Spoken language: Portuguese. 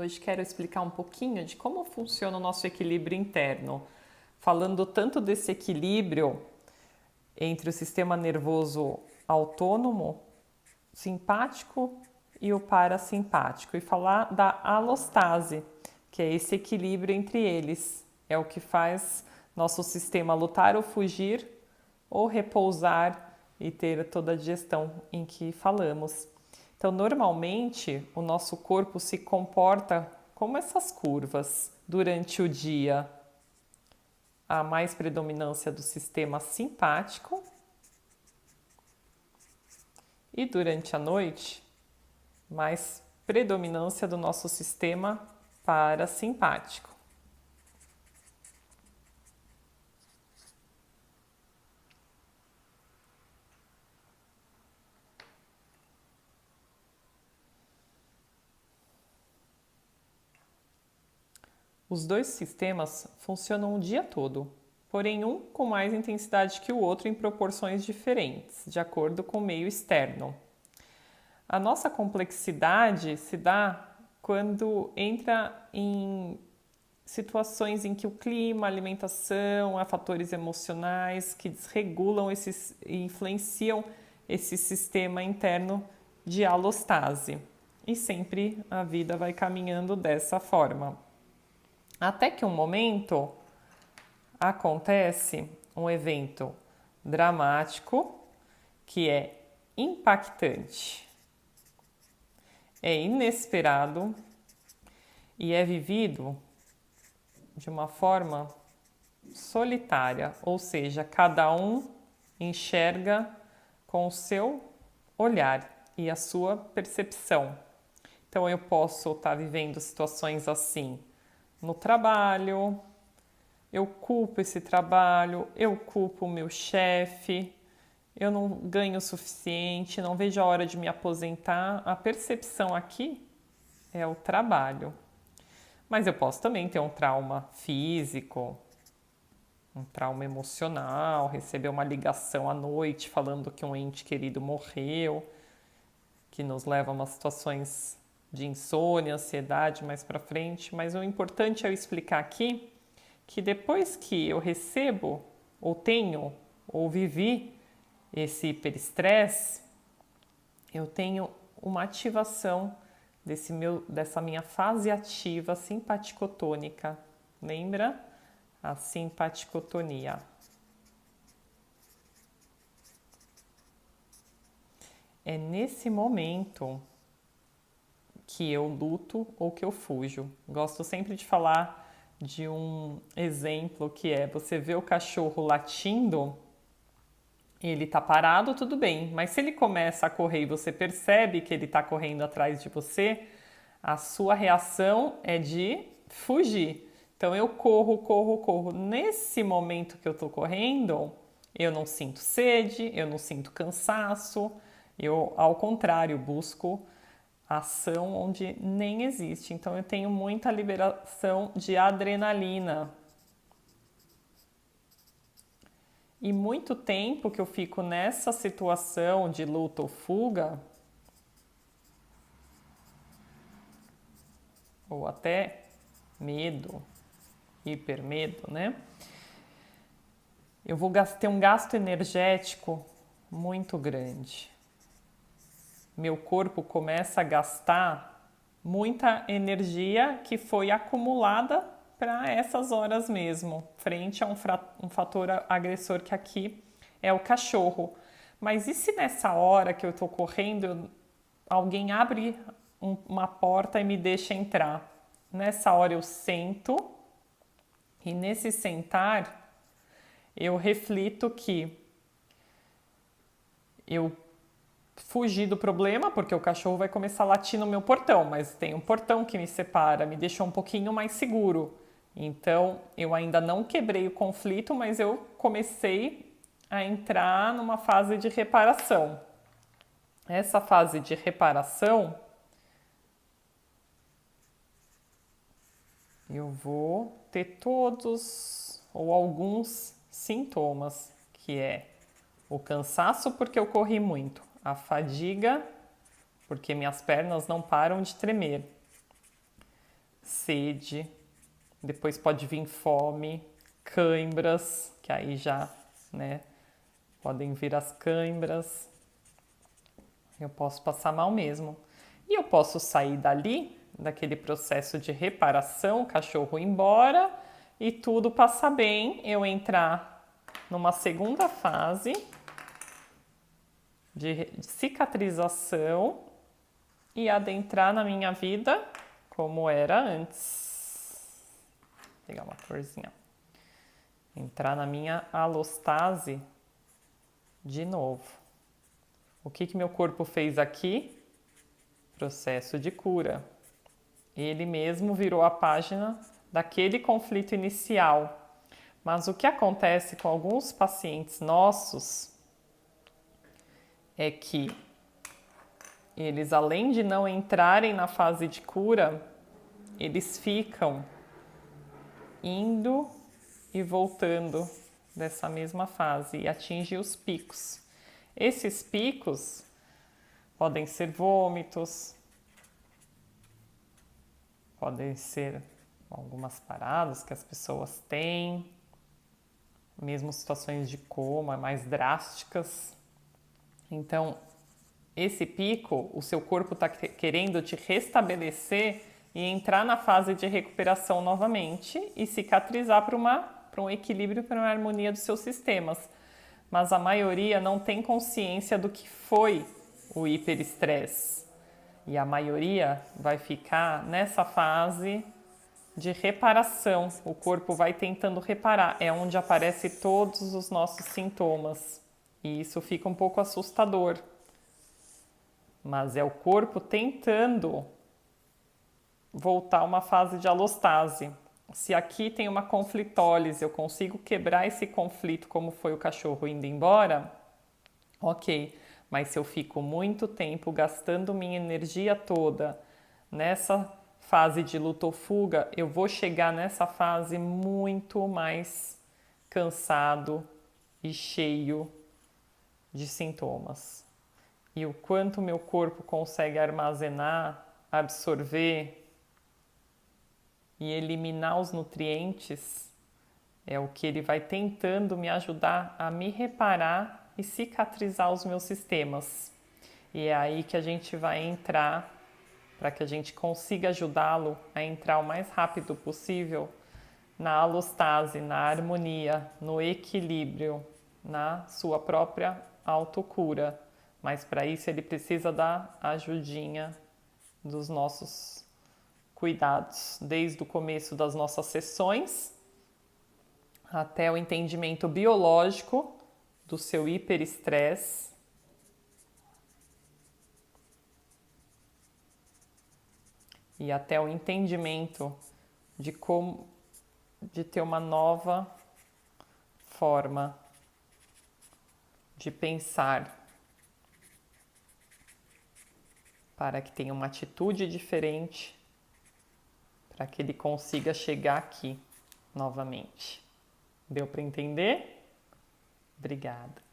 Hoje quero explicar um pouquinho de como funciona o nosso equilíbrio interno, falando tanto desse equilíbrio entre o sistema nervoso autônomo, simpático e o parasimpático, e falar da alostase, que é esse equilíbrio entre eles. É o que faz nosso sistema lutar ou fugir, ou repousar e ter toda a digestão em que falamos. Então, normalmente, o nosso corpo se comporta como essas curvas durante o dia. Há mais predominância do sistema simpático e durante a noite, mais predominância do nosso sistema parasimpático. Os dois sistemas funcionam o dia todo, porém um com mais intensidade que o outro em proporções diferentes, de acordo com o meio externo. A nossa complexidade se dá quando entra em situações em que o clima, a alimentação, há fatores emocionais que desregulam esses e influenciam esse sistema interno de alostase. E sempre a vida vai caminhando dessa forma. Até que um momento acontece um evento dramático que é impactante, é inesperado e é vivido de uma forma solitária, ou seja, cada um enxerga com o seu olhar e a sua percepção. Então eu posso estar vivendo situações assim no trabalho, eu culpo esse trabalho, eu culpo o meu chefe, eu não ganho o suficiente, não vejo a hora de me aposentar. A percepção aqui é o trabalho. Mas eu posso também ter um trauma físico, um trauma emocional, receber uma ligação à noite falando que um ente querido morreu, que nos leva a umas situações de insônia, ansiedade mais para frente. Mas o importante é eu explicar aqui que depois que eu recebo, ou tenho, ou vivi esse hiperestresse, eu tenho uma ativação dessa minha fase ativa simpaticotônica. Lembra? A simpaticotonia. É nesse momento que eu luto ou que eu fujo. Gosto sempre de falar de um exemplo que é você vê o cachorro latindo, ele tá parado, tudo bem, mas se ele começa a correr e você percebe que ele tá correndo atrás de você, a sua reação é de fugir. Então eu corro, corro, corro. Nesse momento que eu tô correndo, eu não sinto sede, eu não sinto cansaço, eu, ao contrário, busco ação onde nem existe. Então eu tenho muita liberação de adrenalina. E muito tempo que eu fico nessa situação de luta ou fuga, ou até medo, hipermedo, né? Eu vou ter um gasto energético muito grande. Meu corpo começa a gastar muita energia que foi acumulada para essas horas mesmo, frente a um fator agressor que aqui é o cachorro. Mas e se nessa hora que eu estou correndo, alguém abre uma porta e me deixa entrar? Nessa hora eu sento e nesse sentar eu reflito que eu fugi do problema, porque o cachorro vai começar a latir no meu portão, mas tem um portão que me separa, me deixou um pouquinho mais seguro. Então, eu ainda não quebrei o conflito, mas eu comecei a entrar numa fase de reparação. Essa fase de reparação, eu vou ter todos ou alguns sintomas, que é o cansaço porque eu corri muito, a fadiga porque minhas pernas não param de tremer, sede, depois pode vir fome, cãibras, que aí já, né, podem vir as cãibras. Eu posso passar mal mesmo. E eu posso sair dali, daquele processo de reparação, o cachorro ir embora e tudo passar bem, eu entrar numa segunda fase de cicatrização e adentrar na minha vida como era antes. Vou pegar uma corzinha. Entrar na minha alostase de novo. O que meu corpo fez aqui? Processo de cura. Ele mesmo virou a página daquele conflito inicial. Mas o que acontece com alguns pacientes nossos é que eles, além de não entrarem na fase de cura, eles ficam indo e voltando dessa mesma fase e atingem os picos. Esses picos podem ser vômitos, podem ser algumas paradas que as pessoas têm, mesmo situações de coma mais drásticas. Então, esse pico, o seu corpo está querendo te restabelecer e entrar na fase de recuperação novamente e cicatrizar para um equilíbrio, para uma harmonia dos seus sistemas. Mas a maioria não tem consciência do que foi o hiperestresse. E a maioria vai ficar nessa fase de reparação. O corpo vai tentando reparar. É onde aparecem todos os nossos sintomas. E isso fica um pouco assustador. Mas é o corpo tentando voltar a uma fase de alostase. Se aqui tem uma conflitólise, eu consigo quebrar esse conflito como foi o cachorro indo embora, ok. Mas se eu fico muito tempo gastando minha energia toda nessa fase de luta ou fuga, eu vou chegar nessa fase muito mais cansado e cheio de sintomas. E o quanto meu corpo consegue armazenar, absorver e eliminar os nutrientes é o que ele vai tentando me ajudar a me reparar e cicatrizar os meus sistemas. E é aí que a gente vai entrar, para que a gente consiga ajudá-lo a entrar o mais rápido possível na alostase, na harmonia, no equilíbrio, na sua própria autocura. Mas para isso ele precisa da ajudinha dos nossos cuidados, desde o começo das nossas sessões até o entendimento biológico do seu hiperestresse, e até o entendimento de como de ter uma nova forma de pensar para que tenha uma atitude diferente, para que ele consiga chegar aqui novamente. Deu para entender? Obrigada.